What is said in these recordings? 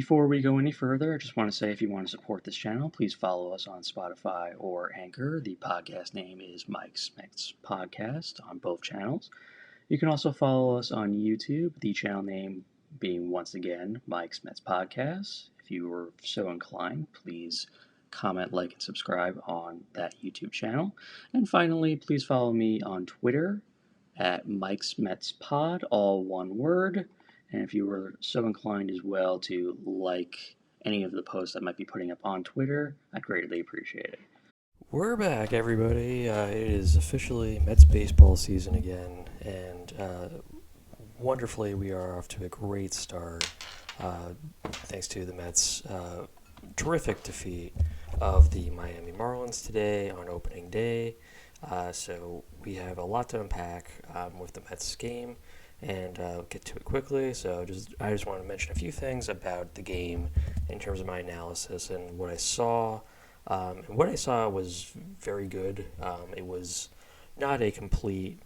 Before we go any further, I just want to say if you want to support this channel, please follow us on Spotify or Anchor. The podcast name is Mike Smith's Podcast on both channels. You can also follow us on YouTube, the channel name being once again Mike Smith's Podcast. If you were so inclined, please comment, like, and subscribe on that YouTube channel. And finally, please follow me on Twitter at Mike Smith's Pod, all one word. And if you were so inclined as well to like any of the posts I might be putting up on Twitter, I'd greatly appreciate it. We're back, everybody. It is officially Mets baseball season again, and wonderfully, we are off to a great start thanks to the Mets' terrific defeat of the Miami Marlins today on opening day. So we have a lot to unpack with the Mets game, and get to it quickly. So I just want to mention a few things about the game in terms of my analysis and what I saw. And what I saw was very good. It was not a complete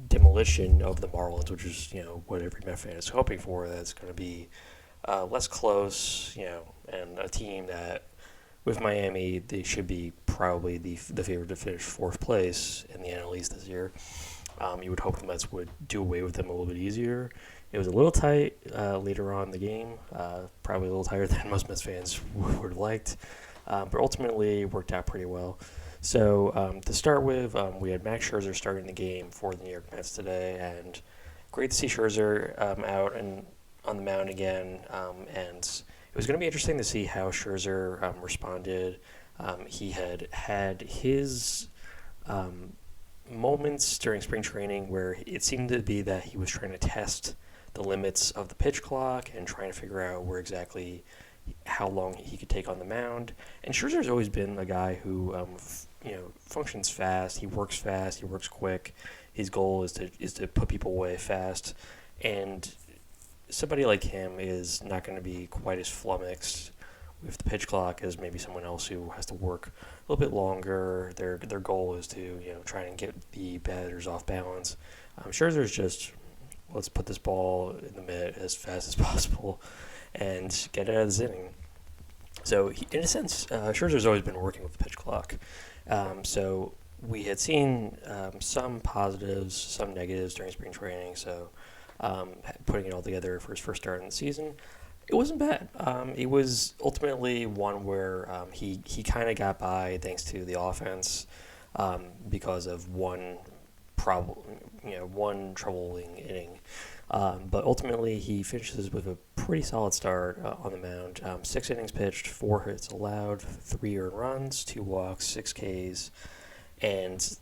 demolition of the Marlins, which is what every Met fan is hoping for. That's going to be less close, and a team that with Miami, they should be probably the favorite to finish fourth place in the NL East this year. You would hope the Mets would do away with them a little bit easier. It was a little tight later on in the game, probably a little tighter than most Mets fans would have liked, but ultimately worked out pretty well. So to start with, we had Max Scherzer starting the game for the New York Mets today, and great to see Scherzer out and on the mound again, and it was going to be interesting to see how Scherzer responded. He had his moments during spring training where it seemed to be that he was trying to test the limits of the pitch clock and trying to figure out how long he could take on the mound. And Scherzer's always been a guy who functions fast. He works quick. His goal is to put people away fast. And somebody like him is not going to be quite as flummoxed with the pitch clock as maybe someone else who has to work a little bit longer. Their goal is to try and get the batters off balance. Scherzer's just, let's put this ball in the mitt as fast as possible and get it out of this inning. So in a sense, Scherzer's always been working with the pitch clock. So we had seen some positives, some negatives during spring training. So putting it all together for his first start in the season, it wasn't bad. It was ultimately one where he kind of got by thanks to the offense because of one troubling inning. But ultimately, he finishes with a pretty solid start on the mound. 6 innings pitched, 4 hits allowed, 3 earned runs, 2 walks, 6 Ks, and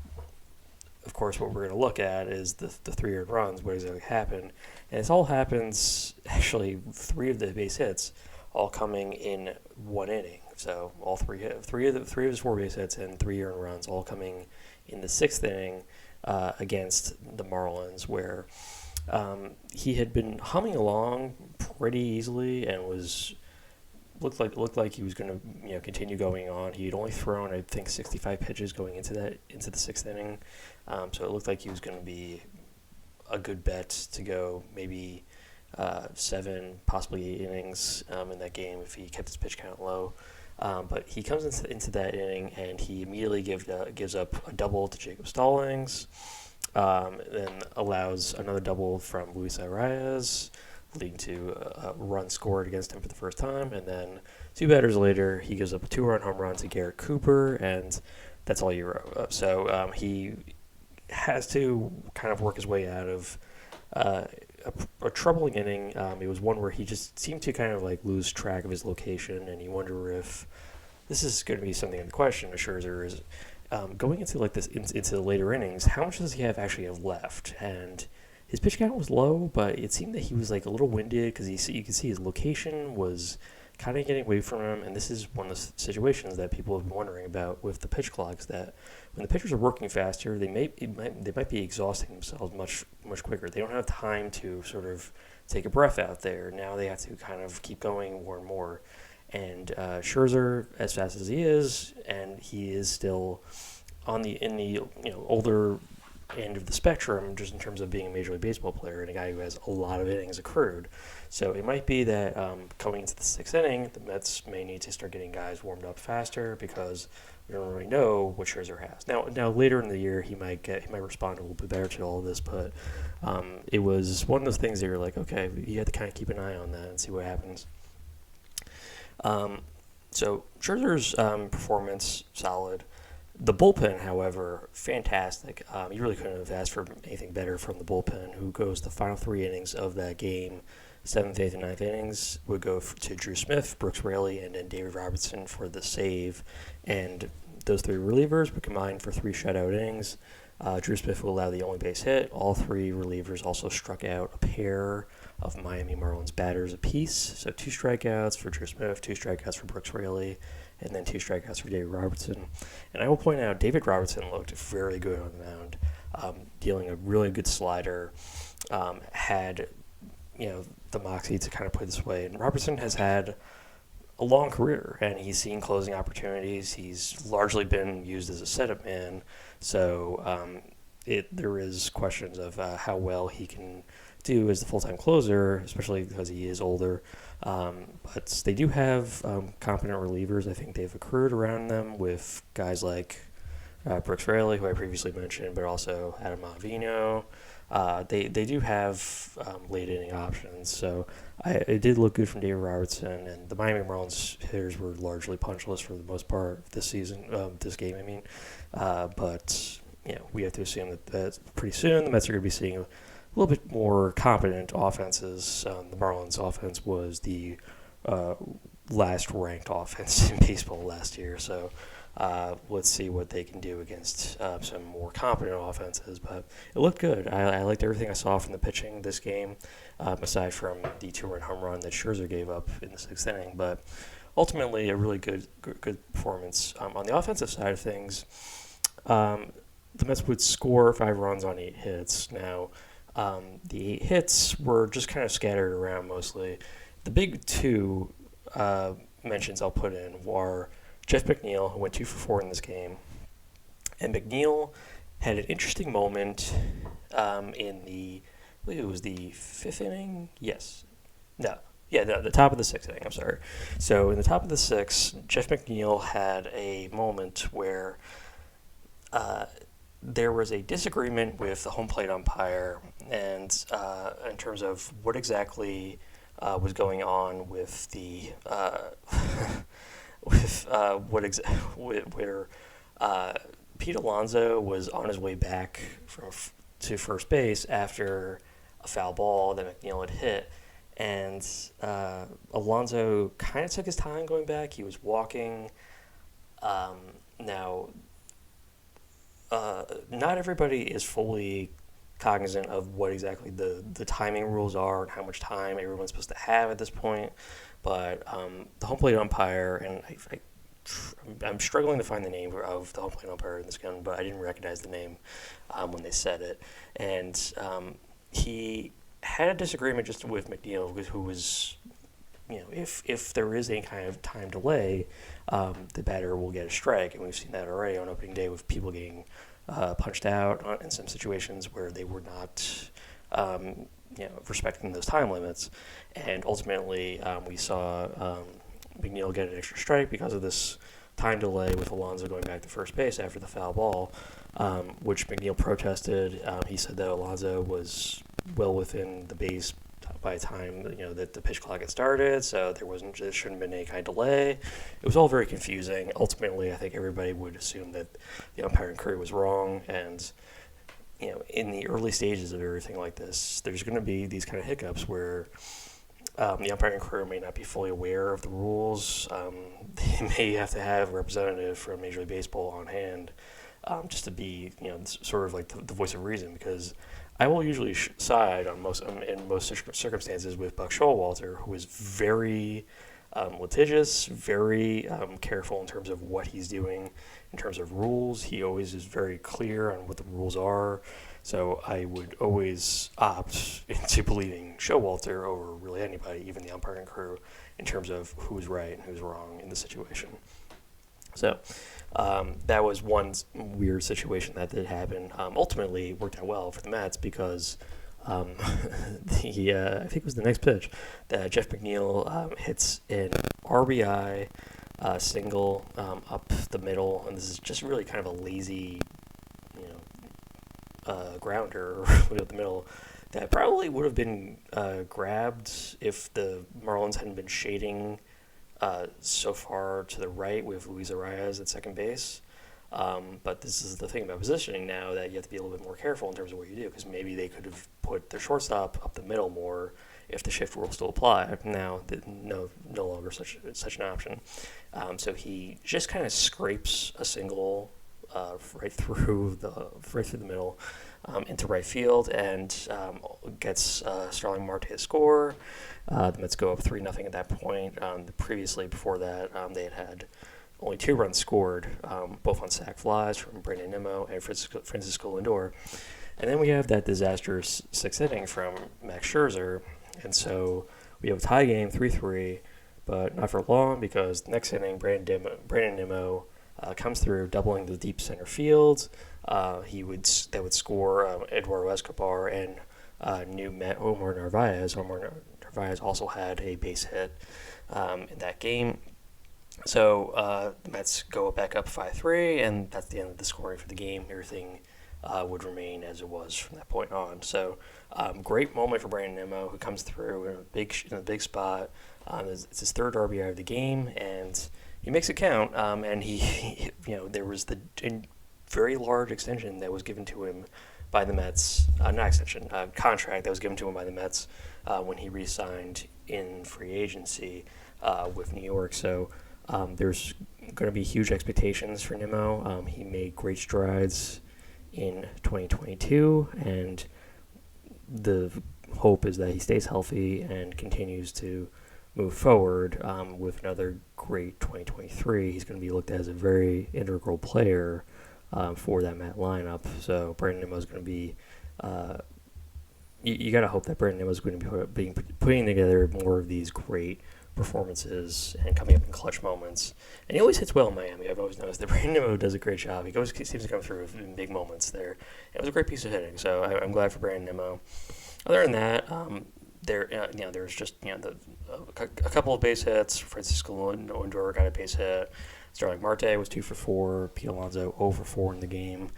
of course, what we're going to look at is the 3 earned runs. What exactly happened? And this all happens, actually, 3 of the base hits all coming in 1 inning. So all three of his 4 base hits and 3 earned runs all coming in the 6th inning against the Marlins, where he had been humming along pretty easily and looked like he was going to continue going on. He had only thrown, I think, 65 pitches going into the 6th inning, so it looked like he was going to be a good bet to go maybe 7, possibly 8 innings in that game if he kept his pitch count low. But he comes into that inning and he immediately gives up a double to Jacob Stallings, then allows another double from Luis Arias, leading to a run scored against him for the first time, and then 2 batters later, he gives up a 2-run home run to Garrett Cooper, and that's all you wrote. So he has to kind of work his way out of a troubling inning. It was one where he just seemed to kind of lose track of his location, and you wonder if this is going to be something in question. Scherzer is going into into the later innings. How much does he actually have left? And his pitch count was low, but it seemed that he was a little winded because you could see his location was kind of getting away from him. And this is one of the situations that people have been wondering about with the pitch clocks, that when the pitchers are working faster, they might be exhausting themselves much quicker. They don't have time to sort of take a breath out there. Now they have to kind of keep going more and more. And Scherzer, as fast as he is, and he is still in the older end of the spectrum, just in terms of being a Major League Baseball player and a guy who has a lot of innings accrued. So it might be that coming into the sixth inning, the Mets may need to start getting guys warmed up faster because we don't really know what Scherzer has. Now later in the year, he might respond a little bit better to all of this, but it was one of those things that you're like, okay, you have to kind of keep an eye on that and see what happens. So Scherzer's performance solid. The bullpen, however, fantastic. You really couldn't have asked for anything better from the bullpen, who goes the final 3 innings of that game. 7th, 8th, and 9th innings would go to Drew Smith, Brooks Raley, and then David Robertson for the save. And those 3 relievers would combine for 3 shutout innings. Drew Smith will allow the only base hit. All 3 relievers also struck out a pair of Miami Marlins batters apiece. So 2 strikeouts for Drew Smith, 2 strikeouts for Brooks Raley, and then 2 strikeouts for David Robertson. And I will point out, David Robertson looked very good on the mound, dealing a really good slider, had the moxie to kind of put it this way. And Robertson has had a long career, and he's seen closing opportunities. He's largely been used as a setup man, so there is questions of how well he can do as the full-time closer, especially because he is older. But they do have competent relievers. I think they've accrued around them with guys like Brooks Raley, who I previously mentioned, but also Adam Ottavino. They do have late inning options, so it did look good from David Robertson, and the Miami Marlins hitters were largely punchless for the most part this season, this game, I mean. But we have to assume that pretty soon the Mets are going to be seeing a little bit more competent offenses. The Marlins offense was the last ranked offense in baseball last year, so let's see what they can do against some more competent offenses. But it looked good. I liked everything I saw from the pitching this game, aside from the 2-run home run that Scherzer gave up in the 6th inning. But ultimately, a really good performance. On the offensive side of things, the Mets would score 5 runs on 8 hits. Now, the 8 hits were just kind of scattered around mostly. The big 2 mentions I'll put in were Jeff McNeil, who went 2 for 4 in this game. And McNeil had an interesting moment in I believe it was the 5th inning? Yes. No. Yeah, the top of the 6th inning, I'm sorry. So in the top of the 6th, Jeff McNeil had a moment where there was a disagreement with the home plate umpire, and in terms of what exactly was going on with the where Pete Alonso was on his way back to first base after a foul ball that McNeil had hit, and Alonso kind of took his time going back. He was walking. Now, not everybody is fully cognizant of what exactly the timing rules are and how much time everyone's supposed to have at this point. But the home plate umpire, and I'm struggling to find the name of the home plate umpire in this game, but I didn't recognize the name when they said it. And he had a disagreement just with McNeil, who was, if there is any kind of time delay, the batter will get a strike. And we've seen that already on opening day with people getting punched out in some situations where they were not respecting those time limits. And ultimately, we saw McNeil get an extra strike because of this time delay with Alonso going back to first base after the foul ball, which McNeil protested. He said that Alonso was well within the base by the time that the pitch clock had started, so there shouldn't have been any kind of delay. It was all very confusing. Ultimately, I think everybody would assume that the umpiring crew was wrong, and in the early stages of everything like this, there's going to be these kind of hiccups where the umpiring crew may not be fully aware of the rules. They may have to have a representative from Major League Baseball on hand just to be, sort of like the voice of reason, because I will usually side in most circumstances with Buck Showalter, who is very litigious, very careful in terms of what he's doing, in terms of rules. He always is very clear on what the rules are. So I would always opt into believing Showalter over really anybody, even the umpiring crew, in terms of who's right and who's wrong in the situation. So that was one weird situation that did happen. Ultimately, it worked out well for the Mets because um, I think it was the next pitch that Jeff McNeil hits an RBI single up the middle, and this is just really kind of a lazy, you grounder up the middle that probably would have been grabbed if the Marlins hadn't been shading so far to the right with Luis Arias at second base. But this is the thing about positioning now, that you have to be a little bit more careful in terms of what you do, because maybe they could have put their shortstop up the middle more if the shift rule still apply. Now, no longer such an option. So he just kind of scrapes a single right through the middle into right field, and gets Starling Marte to score. The Mets go up 3-0 at that point. Previously, before that, they had only 2 runs scored, both on sac flies from Brandon Nimmo and Francisco Lindor. And then we have that disastrous 6th inning from Max Scherzer, and so we have a tie game, 3-3, but not for long, because next inning, Brandon Nimmo comes through, doubling the deep center field. That would score Eduardo Escobar and new Met Omar Narvaez. Omar Narvaez also had a base hit in that game. So the Mets go back up 5-3, and that's the end of the scoring for the game. Everything would remain as it was from that point on. So great moment for Brandon Nimmo, who comes through in a big spot. It's his 3rd RBI of the game, and he makes it count. And he there was the very large extension that was given to him by the Mets, not extension, contract that was given to him by the Mets when he re-signed in free agency with New York. So there's going to be huge expectations for Nimmo. He made great strides in 2022, and the hope is that he stays healthy and continues to move forward with another great 2023. He's going to be looked at as a very integral player for that Met lineup. So Brandon Nimmo is going to be. You got to hope that Brandon Nimmo is going to be putting together more of these great performances and coming up in clutch moments. And he always hits well in Miami. I've always noticed that Brandon Nimmo does a great job. He always seems to come through in big moments there. It was a great piece of hitting, so I'm glad for Brandon Nimmo. Other than that, there's just a couple of base hits. Francisco Lindor got a base hit. Starling Marte was 2 for 4. Pete Alonso 0 for 4 in the game.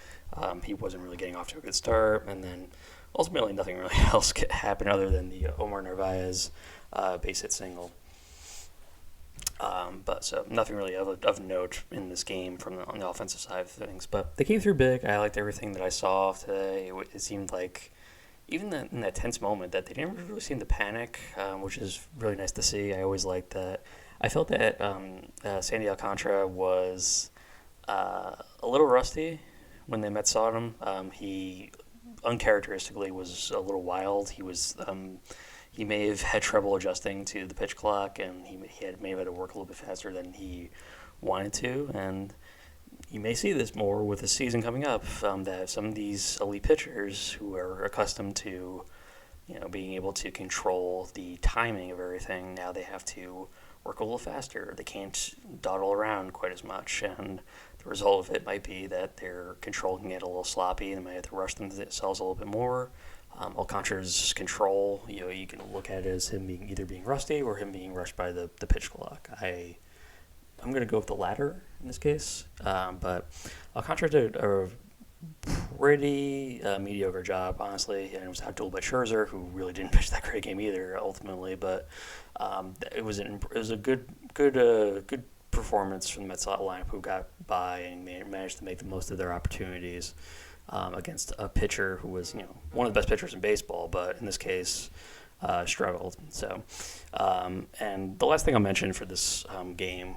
He wasn't really getting off to a good start, and then ultimately nothing really else happened other than the Omar Narvaez base hit single. But so nothing really of note in this game on the offensive side of things. But they came through big. I liked everything that I saw today. It seemed like, even in that tense moment, that they didn't really seem to panic, which is really nice to see. I always liked that. I felt that Sandy Alcantara was a little rusty when the Mets saw him. He uncharacteristically was a little wild. He may have had trouble adjusting to the pitch clock, and he may have had to work a little bit faster than he wanted to. And you may see this more with the season coming up, that some of these elite pitchers who are accustomed to, being able to control the timing of everything, now they have to work a little faster. They can't dawdle around quite as much, and the result of it might be that their control can get a little sloppy, and they might have to rush themselves a little bit more. Alcantara's control, you can look at it as him either being rusty or him being rushed by the pitch clock. I'm going to go with the latter in this case, but Alcantara did a pretty mediocre job, honestly, and it was outdueled by Scherzer, who really didn't pitch that great game either, ultimately. But it was a good performance from the Mets lineup, who got by and managed to make the most of their opportunities against a pitcher who was one of the best pitchers in baseball, but in this case struggled. So, and the last thing I'll mention for this game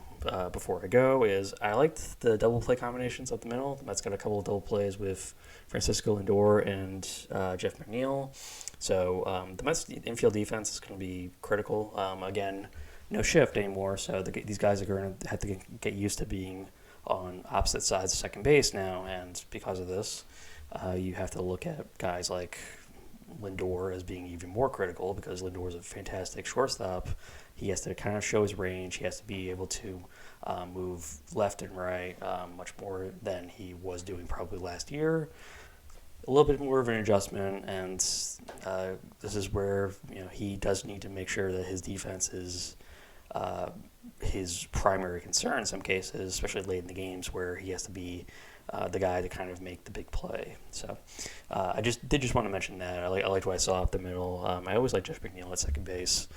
before I go is I liked the double play combinations up the middle. The Mets got a couple of double plays with Francisco Lindor and Jeff McNeil. So the Mets infield defense is going to be critical. Again, no shift anymore, so these guys are going to have to get used to being on opposite sides of second base now, and because of this, you have to look at guys like Lindor as being even more critical because Lindor is a fantastic shortstop. He has to kind of show his range. He has to be able to move left and right much more than he was doing probably last year. A little bit more of an adjustment, and this is where he does need to make sure that his defense is his primary concern in some cases, especially late in the games where he has to be the guy to kind of make the big play. So I just want to mention that. I liked what I saw up the middle. I always like Jeff McNeil at second base,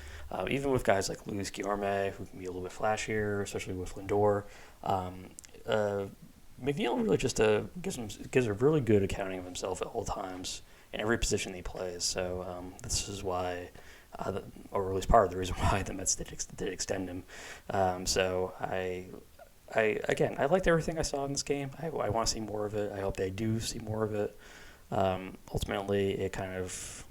even with guys like Luis Guillorme, who can be a little bit flashier, especially with Lindor. McNeil really just gives a really good accounting of himself at all times in every position he plays. So this is why, or at least part of the reason why the Mets did extend him. So I liked everything I saw in this game. I want to see more of it. I hope they do see more of it. Ultimately, it kind of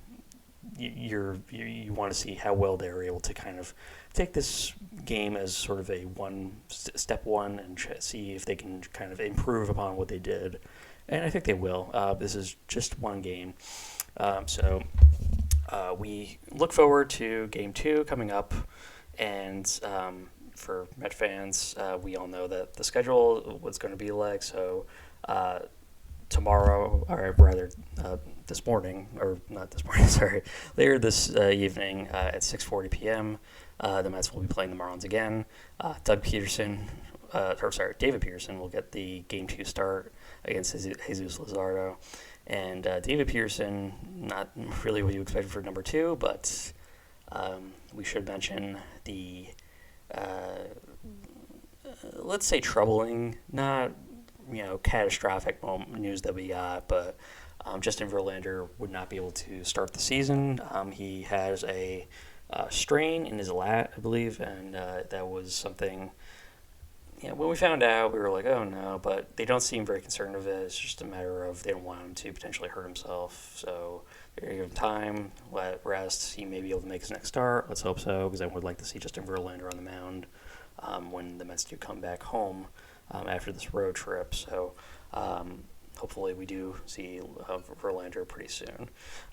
you want to see how well they were able to kind of take this game as sort of a step one and see if they can kind of improve upon what they did, and I think they will. This is just one game, so we look forward to Game 2 coming up, and for Met fans, we all know that the schedule was going to be like so. Tomorrow, or rather this morning, or not this morning, sorry, later this evening at 6:40 p.m., the Mets will be playing the Marlins again. David Peterson will get the Game 2 start against Jesus Luzardo. And David Peterson, not really what you expected for number 2, but we should mention the, let's say, troubling, not catastrophic news that we got, but Justin Verlander would not be able to start the season. He has a strain in his lat, I believe, and that was something. When we found out, we were like, oh no, but they don't seem very concerned of it. It's just a matter of they don't want him to potentially hurt himself. So they're going to give him time, let rest. He may be able to make his next start. Let's hope so, because I would like to see Justin Verlander on the mound when the Mets do come back home after this road trip. So hopefully we do see Verlander pretty soon.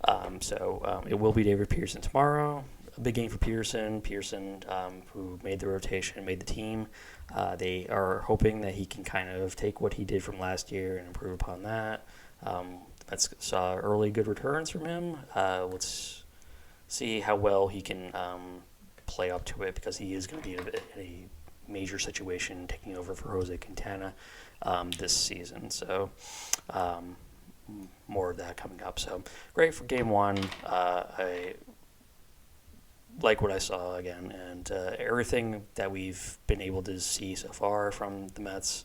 It will be David Peterson tomorrow. A big game for Peterson. Peterson, who made the rotation, made the team. They are hoping that he can kind of take what he did from last year and improve upon that. Mets saw early good returns from him. Let's see how well he can play up to it, because he is going to be in a major situation taking over for Jose Quintana this season. So more of that coming up. So great for Game 1. I like what I saw again, and everything that we've been able to see so far from the Mets,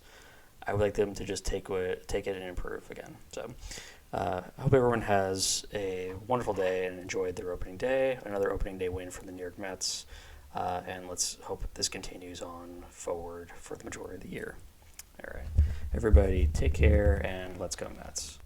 I would like them to just take it and improve again. So I hope everyone has a wonderful day and enjoyed their opening day. Another opening day win for the New York Mets. And let's hope this continues on forward for the majority of the year. All right. Everybody, take care, and let's go Mets.